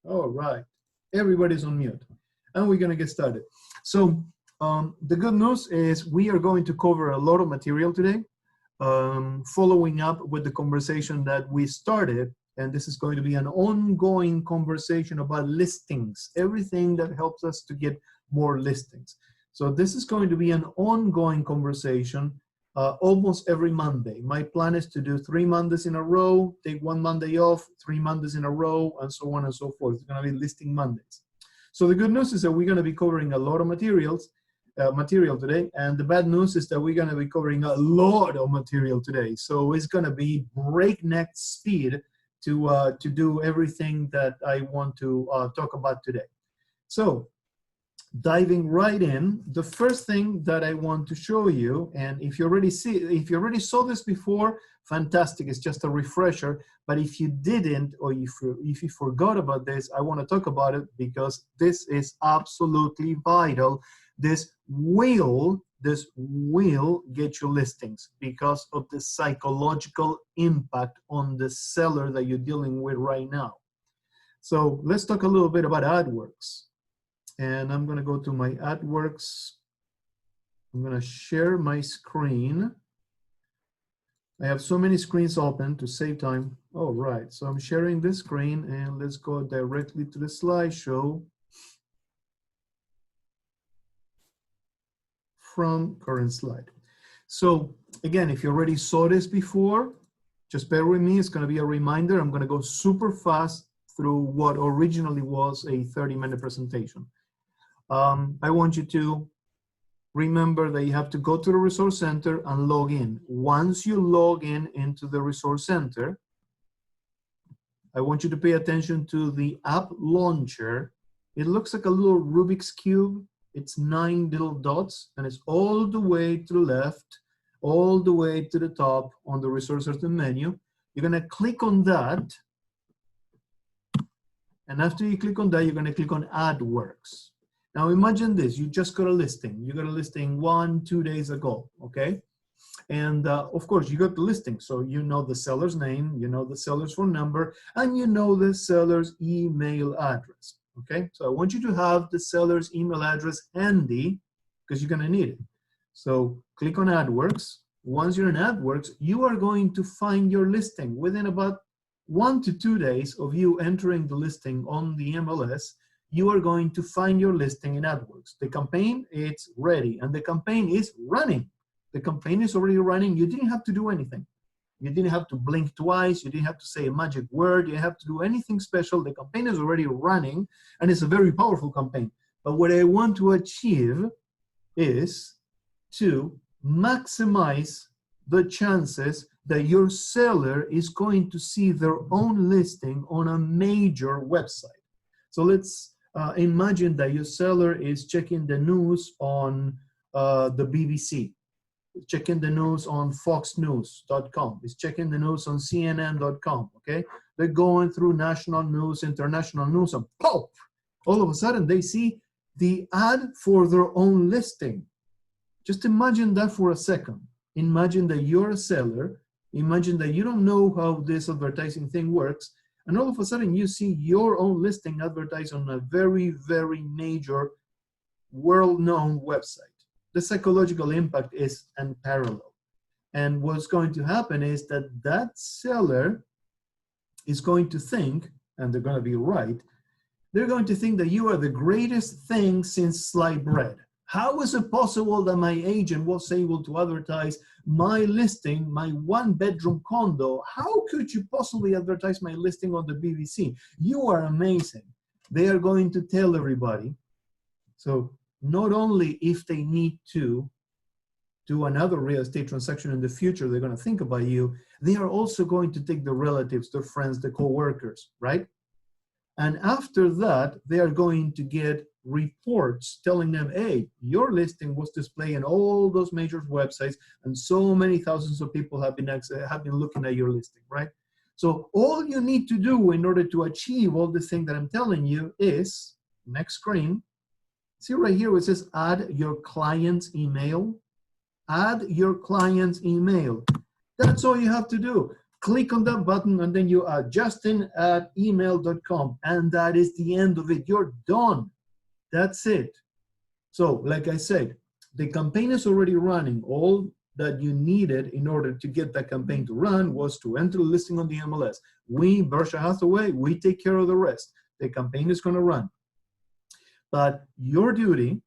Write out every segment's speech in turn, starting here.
All right, everybody's on mute, and we're gonna get started. So the good news is we are going to cover a lot of material today, following up with the conversation that we started, and this is going to be an ongoing conversation about listings, everything that helps us to get more listings. So this is going to be an ongoing conversation almost every Monday. My plan is to do 3 Mondays in a row, take 1 Monday off, 3 Mondays in a row, and so on and so forth. It's going to be listing Mondays. So the good news is that we're going to be covering a lot of material today, and the bad news is that we're going to be covering a lot of material today. So it's going to be breakneck speed to do everything that I want to talk about today. So diving right in, the first thing that I want to show you, and if you already saw this before, fantastic, it's just a refresher. But if you didn't, or if you forgot about this, I want to talk about it because this is absolutely vital. This will get you listings because of the psychological impact on the seller that you're dealing with right now. So let's talk a little bit about Adworks. And I'm going to go to my Adworks. I'm going to share my screen. I have so many screens open to save time. All right, so I'm sharing this screen, and let's go directly to the slideshow from current slide. So again, if you already saw this before, just bear with me. It's going to be a reminder. I'm going to go super fast through what originally was a 30-minute presentation. I want you to remember that you have to go to the Resource Center and log in. Once you log in into the Resource Center, I want you to pay attention to the app launcher. It looks like a little Rubik's Cube. It's 9 little dots, and it's all the way to the left, all the way to the top on the Resource Center menu. You're going to click on that. And after you click on that, you're going to click on Adworks. Now imagine this, you just got a listing. You got a listing 1-2 days ago, okay? And of course, you got the listing. So you know the seller's name, you know the seller's phone number, and you know the seller's email address, okay? So I want you to have the seller's email address handy because you're gonna need it. So click on Adworks. Once you're in Adworks, you are going to find your listing within about 1 to 2 days of you entering the listing on the MLS. You are going to find your listing in Adworks. The campaign, it's ready, and the campaign is running. The campaign is already running. You didn't have to do anything. You didn't have to blink twice. You didn't have to say a magic word. You didn't have to do anything special. The campaign is already running, and it's a very powerful campaign. But what I want to achieve is to maximize the chances that your seller is going to see their own listing on a major website. So let's imagine that your seller is checking the news on the BBC, checking the news on foxnews.com, is checking the news on CNN.com, okay? They're going through national news, international news, and pop! All of a sudden they see the ad for their own listing. Just imagine that for a second. Imagine that you're a seller. Imagine that you don't know how this advertising thing works, and all of a sudden you see your own listing advertised on a very, very major, world-known website. The psychological impact is unparalleled. And what's going to happen is that that seller is going to think, and they're going to be right, they're going to think that you are the greatest thing since sliced bread. How is it possible that my agent was able to advertise my listing, my 1-bedroom condo? How could you possibly advertise my listing on the BBC? You are amazing. They are going to tell everybody. So not only if they need to do another real estate transaction in the future, they're going to think about you, they are also going to take the relatives, their friends, the co-workers, right? And after that, they are going to get reports telling them, hey, your listing was displayed in all those major websites, and so many thousands of people have been looking at your listing, right? So all you need to do in order to achieve all the things that I'm telling you is, next screen, see right here where it says add your client's email. Add your client's email. That's all you have to do. click on that button, and then you are justin@email.com, and that is the end of it. You're done. That's it. So, like I said, the campaign is already running. All that you needed in order to get that campaign to run was to enter the listing on the MLS. We, Berkshire Hathaway, we take care of the rest. The campaign is going to run. But your duty,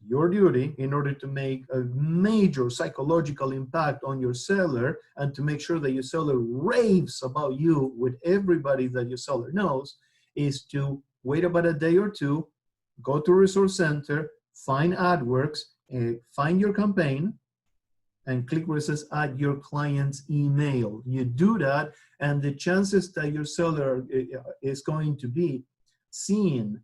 in order to make a major psychological impact on your seller and to make sure that your seller raves about you with everybody that your seller knows, is to wait about a day or two, go to Resource Center, find Adworks, find your campaign, and click where it says add your client's email. You do that, and the chances that your seller is going to be seeing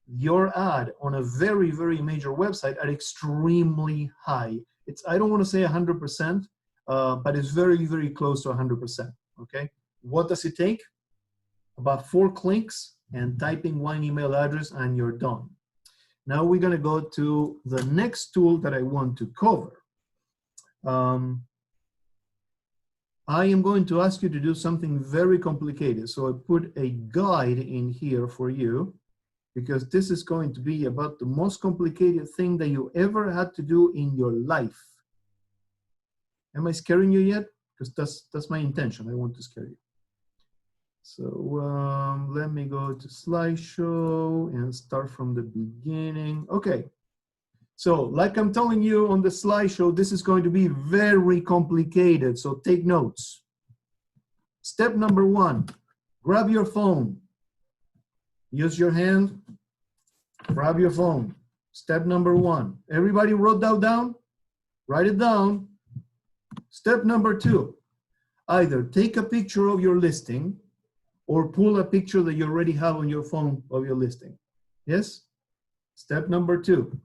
your ad on a very, very major website are extremely high. It's, I don't want to say 100%, but it's very, very close to 100%, okay? What does it take? About 4 clicks and typing one email address, and you're done. Now we're gonna go to the next tool that I want to cover. I am going to ask you to do something very complicated. So I put a guide in here for you, because this is going to be about the most complicated thing that you ever had to do in your life. Am I scaring you yet? Because that's my intention. I want to scare you. So let me go to slideshow and start from the beginning. Okay. So like I'm telling you on the slideshow, this is going to be very complicated. So take notes. Step number 1, grab your phone. Use your hand, grab your phone. Step number 1. Everybody wrote that down? Write it down. Step number 2, either take a picture of your listing or pull a picture that you already have on your phone of your listing. Yes? Step number 2,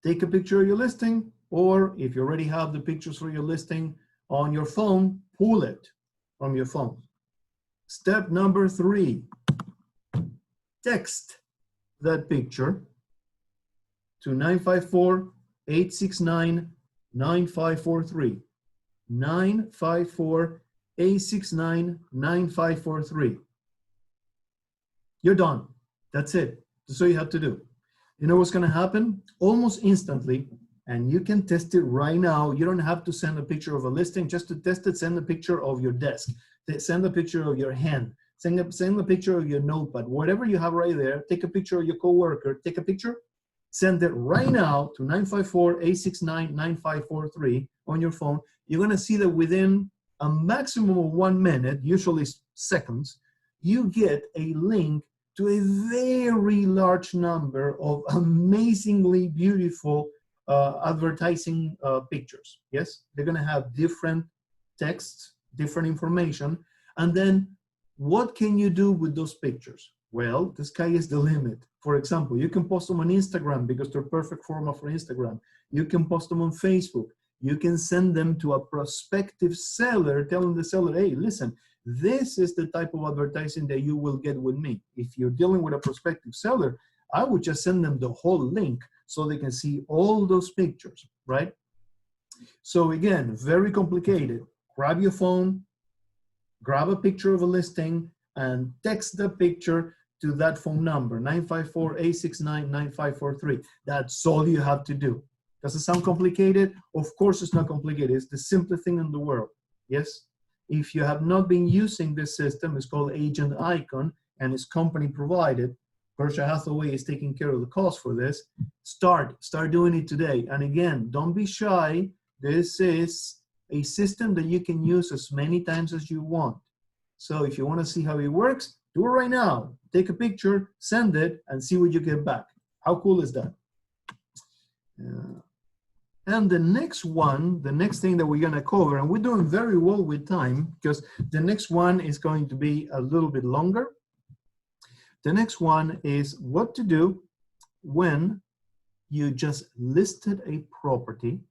take a picture of your listing, or if you already have the pictures for your listing on your phone, pull it from your phone. Step number 3, text that picture to 954-869-9543. 954-869-9543. You're done. That's it. That's all you have to do. You know what's going to happen? Almost instantly, and you can test it right now. You don't have to send a picture of a listing. Just to test it, send a picture of your desk. Send a picture of your hand. Send a picture of your notepad. Whatever you have right there, take a picture of your coworker. Take a picture, send it right now to 954-869-9543 on your phone. You're going to see that within a maximum of 1 minute, usually seconds, you get a link to a very large number of amazingly beautiful advertising pictures. Yes, they're going to have different texts, different information, and then what can you do with those pictures? Well, the sky is the limit. For example, you can post them on Instagram because they're perfect format for Instagram. You can post them on Facebook. You can send them to a prospective seller, telling the seller, hey, listen, this is the type of advertising that you will get with me. If you're dealing with a prospective seller, I would just send them the whole link so they can see all those pictures, right? So again, very complicated. Grab your phone, grab a picture of a listing, and text the picture to that phone number, 954-869-9543. That's all you have to do. Does it sound complicated? Of course it's not complicated. It's the simplest thing in the world, yes? If you have not been using this system, it's called Agent Icon, and it's company provided. Berkshire Hathaway is taking care of the cost for this. Start doing it today. And again, don't be shy. This is a system that you can use as many times as you want. So if you want to see how it works, do it right now. Take a picture, send it, and see what you get back. How cool is that? And the next one, the next thing that we're going to cover, and we're doing very well with time because the next one is going to be a little bit longer. The next one is what to do when you just listed a property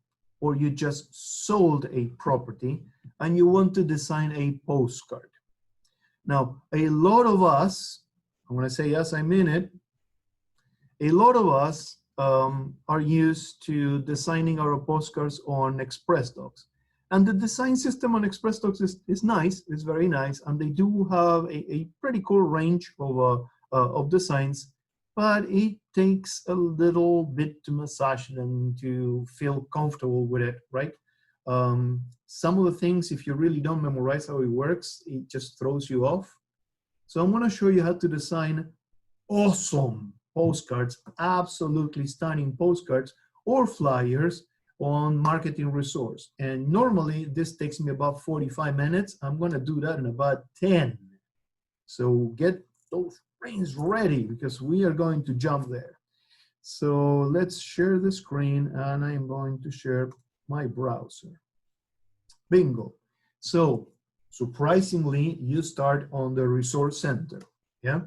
or you just sold a property and you want to design a postcard. Now, a lot of us, when I say yes, I mean it, a lot of us are used to designing our postcards on Express Docs. And the design system on ExpressDocs is nice, it's very nice, and they do have a pretty cool range of designs, but it takes a little bit to massage them to feel comfortable with it, right? Some of the things, if you really don't memorize how it works, it just throws you off. So I'm gonna show you how to design awesome postcards, absolutely stunning postcards or flyers on Marketing Resource. And normally this takes me about 45 minutes. I'm gonna do that in about 10. So get those brains ready because we are going to jump there. So let's share the screen and I'm going to share my browser. Bingo. So surprisingly, you start on the Resource Center, yeah?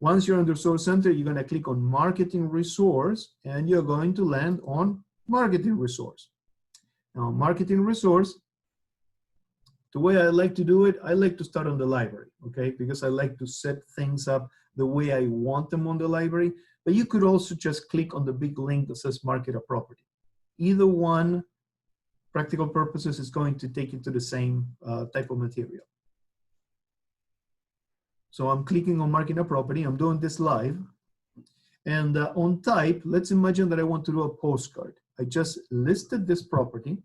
Once you're on the Resource Center, you're gonna click on Marketing Resource and you're going to land on Marketing Resource. Now, Marketing Resource, the way I like to do it, I like to start on the library, okay? Because I like to set things up the way I want them on the library, but you could also just click on the big link that says Market a Property. Either one, practical purposes, is going to take you to the same type of material. So I'm clicking on Market a Property, I'm doing this live, and on type, let's imagine that I want to do a postcard. I just listed this property,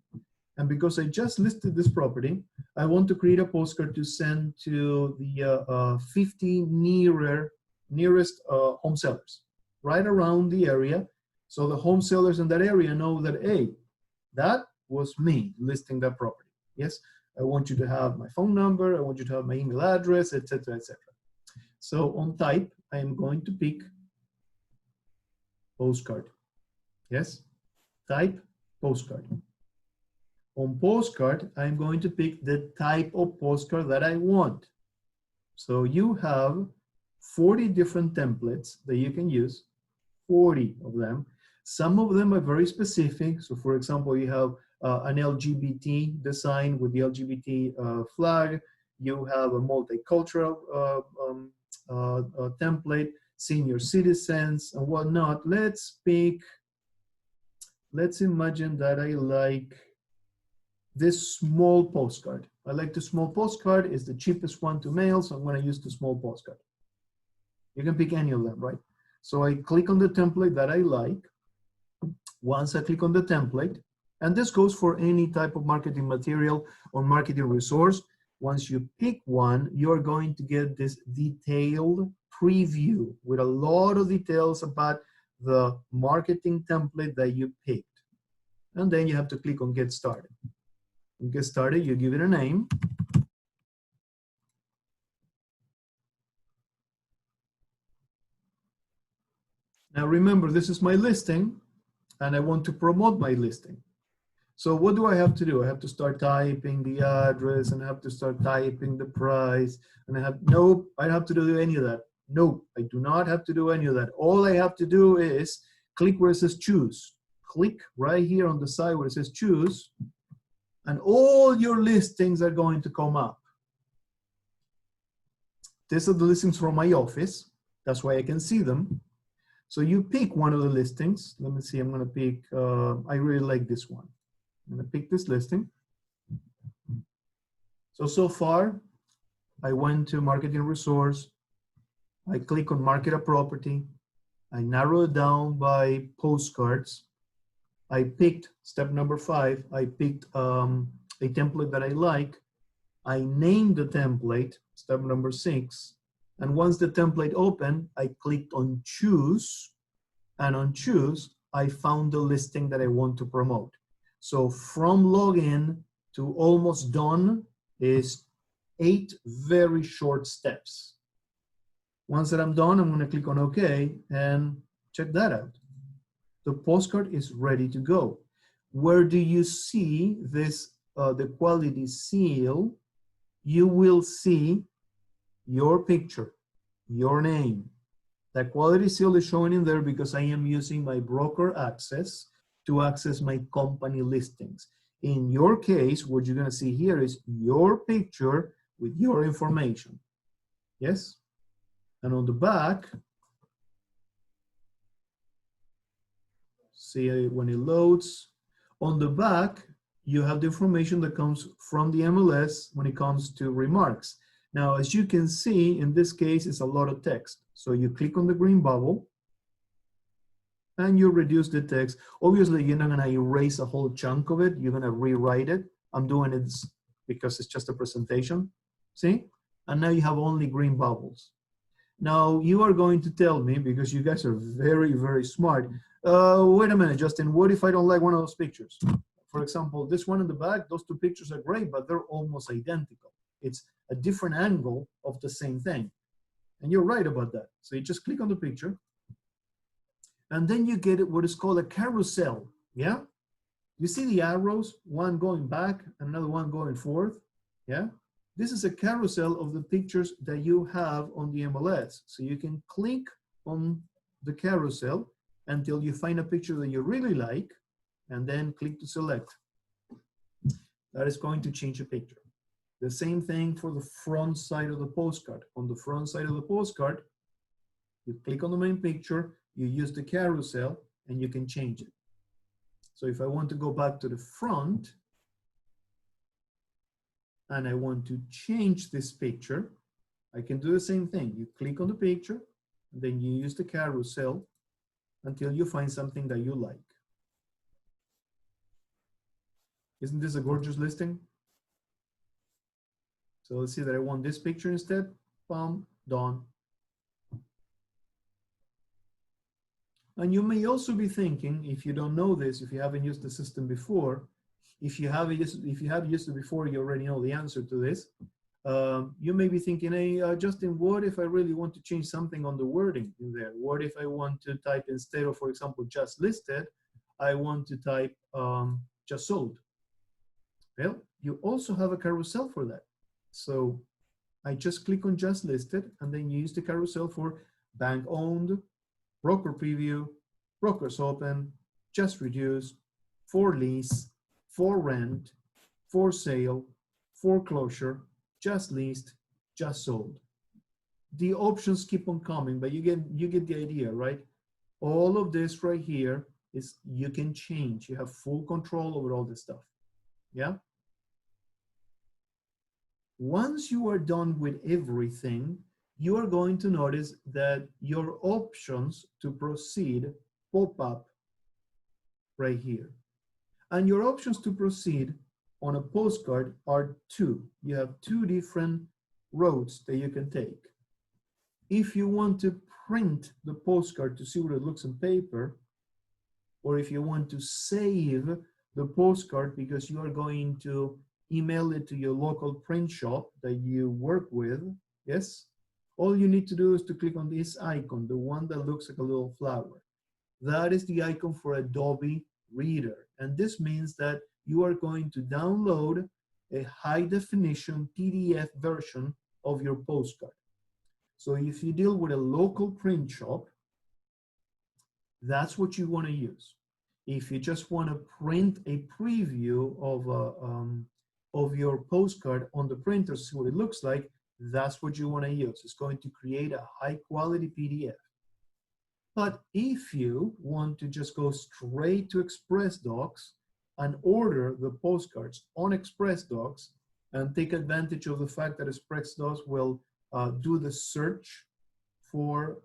and because I just listed this property, I want to create a postcard to send to the 50 nearest home sellers right around the area. So the home sellers in that area know that, hey, that was me listing that property. Yes, I want you to have my phone number, I want you to have my email address, etc., etc. So on type, I am going to pick postcard. Yes, type postcard. On postcard, I'm going to pick the type of postcard that I want. So you have 40 different templates that you can use, 40 of them. Some of them are very specific. So for example, you have an LGBT design with the LGBT flag. You have a multicultural template, senior citizens and whatnot. Let's imagine that I like this small postcard. I like the small postcard, it's the cheapest one to mail, so I'm gonna use the small postcard. You can pick any of them, right? So I click on the template that I like. Once I click on the template, and this goes for any type of marketing material or Marketing Resource, once you pick one, you're going to get this detailed preview with a lot of details about the marketing template that you picked. And then you have to click on Get Started. When Get Started, you give it a name. Now remember, this is my listing, and I want to promote my listing. So what do I have to do? I have to start typing the address, and I have to start typing the price, and I don't have to do any of that. No, I do not have to do any of that. All I have to do is click where it says choose. Click right here on the side where it says choose, and all your listings are going to come up. These are the listings from my office. That's why I can see them. So you pick one of the listings. Let me see, I'm gonna pick, I really like this one. I'm gonna pick this listing. So far, I went to Marketing Resource. I click on Market a Property. I narrow it down by postcards. I picked, step number 5, I picked a template that I like. I named the template, step number 6. And once the template opened, I clicked on choose. And on choose, I found the listing that I want to promote. So from login to almost done is 8 very short steps. Once that I'm done, I'm going to click on OK and check that out. The postcard is ready to go. Where do you see this, the quality seal? You will see your picture, your name. That quality seal is showing in there because I am using my broker access to access my company listings. In your case, what you're gonna see here is your picture with your information. Yes? And on the back, see when it loads, on the back, you have the information that comes from the MLS when it comes to remarks. Now, as you can see, in this case, it's a lot of text. So you click on the green bubble and you reduce the text. Obviously, you're not gonna erase a whole chunk of it. You're gonna rewrite it. I'm doing it because it's just a presentation, see? And now you have only green bubbles. Now you are going to tell me, because you guys are very, very smart, wait a minute, Justin, what if I don't like one of those pictures? For example, this one in the back, those two pictures are great, but they're almost identical. It's a different angle of the same thing. And you're right about that. So you just click on the picture, and then you get what is called a carousel, yeah? You see the arrows, one going back, another one going forth, yeah? This is a carousel of the pictures that you have on the MLS. So you can click on the carousel until you find a picture that you really like, and then click to select. That is going to change the picture. The same thing for the front side of the postcard. On the front side of the postcard, you click on the main picture, you use the carousel, and you can change it. So if I want to go back to the front, and I want to change this picture, I can do the same thing. You click on the picture, and then you use the carousel until you find something that you like. Isn't this a gorgeous listing? So let's see that I want this picture instead. Bam, done. And you may also be thinking, if you don't know this, if you haven't used the system before, if you have used it before, you already know the answer to this. You may be thinking, hey, Justin, what if I really want to change something on the wording in there? What if I want to type, instead of, for example, just listed, I want to type just sold? Well, you also have a carousel for that. So I just click on just listed, and then you use the carousel for bank owned, broker preview, brokers open, just reduced, for lease, for rent, for sale, foreclosure, just leased, just sold. The options keep on coming, but you get the idea, right? All of this right here is you can change. You have full control over all this stuff. Yeah? Once you are done with everything, you are going to notice that your options to proceed pop up right here. And your options to proceed on a postcard are two. You have two different roads that you can take. If you want to print the postcard to see what it looks on paper, or if you want to save the postcard because you are going to email it to your local print shop that you work with, yes? All you need to do is to click on this icon, the one that looks like a little flower. That is the icon for Adobe Reader. And this means that you are going to download a high definition PDF version of your postcard. So if you deal with a local print shop, that's what you want to use. If you just want to print a preview of your postcard on the printer, see what it looks like, that's what you want to use. It's going to create a high quality PDF. But if you want to just go straight to Express Docs and order the postcards on Express Docs and take advantage of the fact that Express Docs will do the search for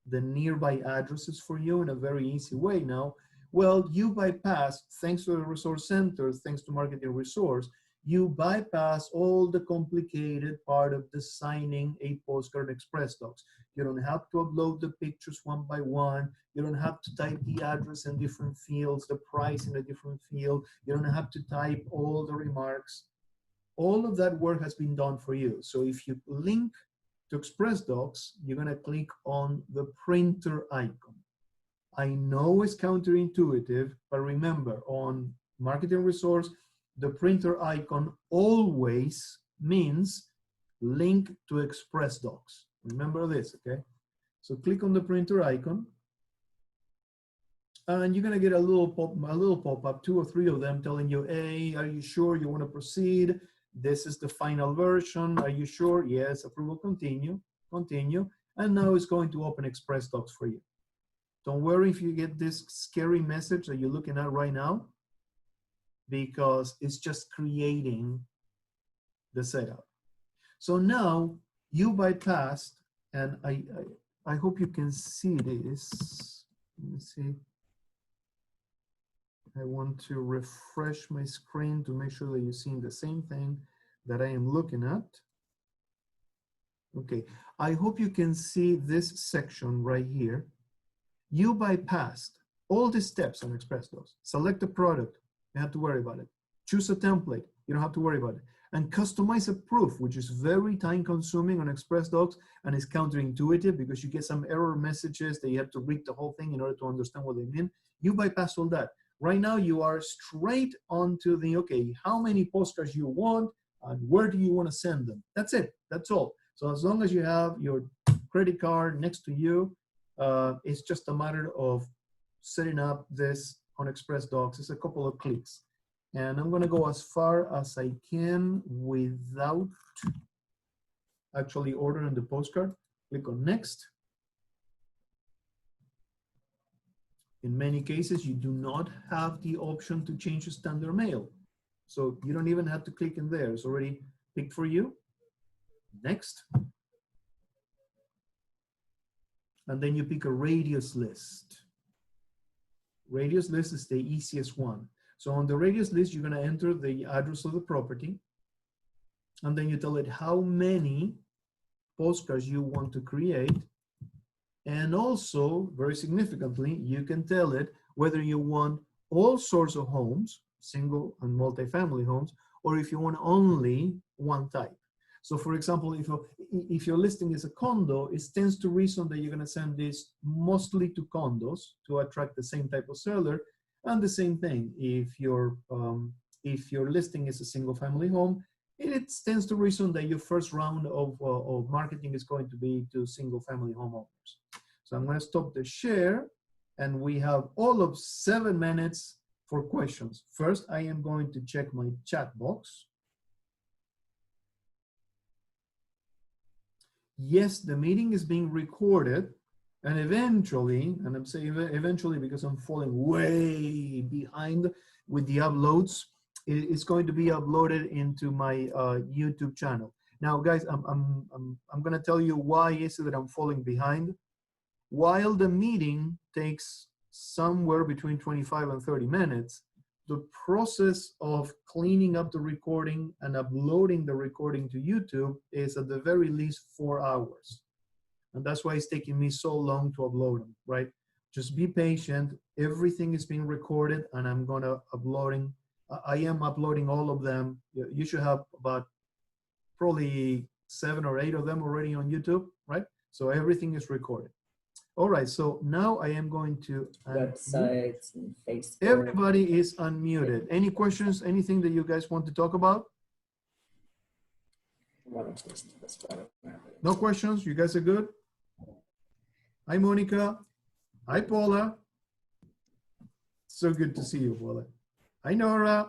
the nearby addresses for you in a very easy way now, well, you bypass, thanks to the Resource Center, thanks to Marketing Resource, you bypass all the complicated part of designing a postcard Express Docs. You don't have to upload the pictures one by one. You don't have to type the address in different fields, the price in a different field. You don't have to type all the remarks. All of that work has been done for you. So if you link to Express Docs, you're gonna click on the printer icon. I know it's counterintuitive, but remember, on Marketing Resource, the printer icon always means link to Express Docs. Remember this, okay? So click on the printer icon, and you're gonna get a little pop-up, 2 or 3 of them telling you, hey, are you sure you wanna proceed? This is the final version. Are you sure? Yes, approval, continue, continue. And now it's going to open Express Docs for you. Don't worry if you get this scary message that you're looking at right now. because it's just creating the setup. So now you bypassed, and I hope you can see this. Let me see. I want to refresh my screen to make sure that you're seeing the same thing that I am looking at. Okay, I hope you can see this section right here. You bypassed all the steps on ExpressDocs. Select a product, you don't have to worry about it. Choose a template, you don't have to worry about it. And customize a proof, which is very time consuming on ExpressDocs and is counterintuitive because you get some error messages that you have to read the whole thing in order to understand what they mean. You bypass all that. Right now you are straight onto the, okay, how many postcards you want and where do you want to send them? That's it, that's all. So as long as you have your credit card next to you, it's just a matter of setting up this on ExpressDocs. It's a couple of clicks. And I'm gonna go as far as I can without actually ordering the postcard. Click on next. In many cases, you do not have the option to change the standard mail. So you don't even have to click in there. It's already picked for you. Next. And then you pick a radius list. Radius list is the easiest one. So on the radius list, you're gonna enter the address of the property, and then you tell it how many postcards you want to create. And also, very significantly, you can tell it whether you want all sorts of homes, single and multifamily homes, or if you want only one type. So for example, if your listing is a condo, it stands to reason that you're gonna send this mostly to condos to attract the same type of seller. And the same thing, if your listing is a single family home, it stands to reason that your first round of marketing is going to be to single family homeowners. So I'm gonna stop the share, and we have all of 7 minutes for questions. First, I am going to check my chat box. Yes, the meeting is being recorded, and eventually, and I'm saying eventually because I'm falling way behind with the uploads, it's going to be uploaded into my YouTube channel. Now, guys, I'm gonna tell you why is it that I'm falling behind. While the meeting takes somewhere between 25 and 30 minutes, the process of cleaning up the recording and uploading the recording to YouTube is at the very least 4 hours. And that's why it's taking me so long to upload them, right? Just be patient. Everything is being recorded, and I'm gonna I am uploading all of them. You should have about probably 7 or 8 of them already on YouTube, right? So everything is recorded. All right, so now I am going to websites and Facebook. Everybody is unmuted. Any questions, anything that you guys want to talk about? No questions, you guys are good? Hi, Monica. Hi, Paula. So good to see you, Paula. Hi, Nora.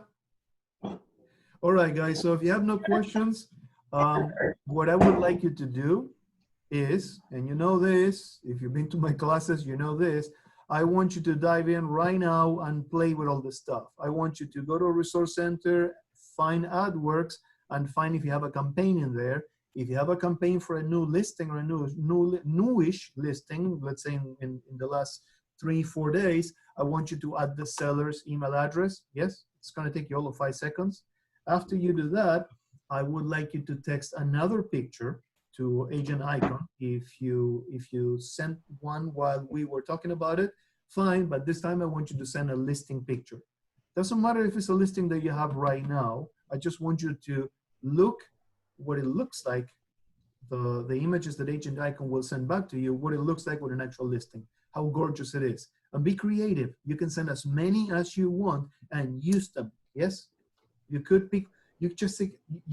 All right, guys, so if you have no questions, what I would like you to do is, and you know this, if you've been to my classes, you know this, I want you to dive in right now and play with all this stuff. I want you to go to a resource center, find Adworks, and find if you have a campaign in there. If you have a campaign for a new listing or a newish listing, let's say in the last 3-4 days, I want you to add the seller's email address. Yes, it's gonna take you all of 5 seconds. After you do that, I would like you to text another picture to Agent Icon. If you sent one while we were talking about it, fine, but this time I want you to send a listing picture. Doesn't matter if it's a listing that you have right now. I just want you to look what it looks like, the images that Agent Icon will send back to you, what it looks like with an actual listing, how gorgeous it is. And be creative. You can send as many as you want and use them, yes? You could pick, you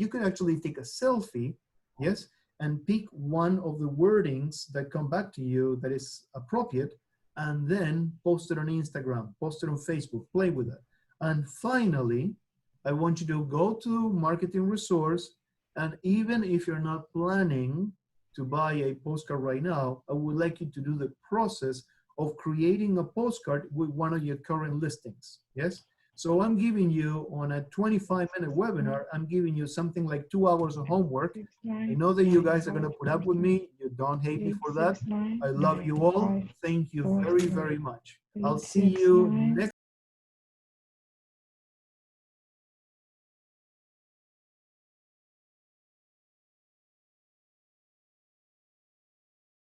could actually take a selfie, yes? And pick one of the wordings that come back to you that is appropriate, and then post it on Instagram, post it on Facebook, play with it. And finally, I want you to go to marketing resource, and even if you're not planning to buy a postcard right now, I would like you to do the process of creating a postcard with one of your current listings, yes? So I'm giving you on a 25-minute webinar, I'm giving you something like 2 hours of homework. I know that you guys are going to put up with me. You don't hate me for that. I love you all. Thank you very, very much. I'll see you next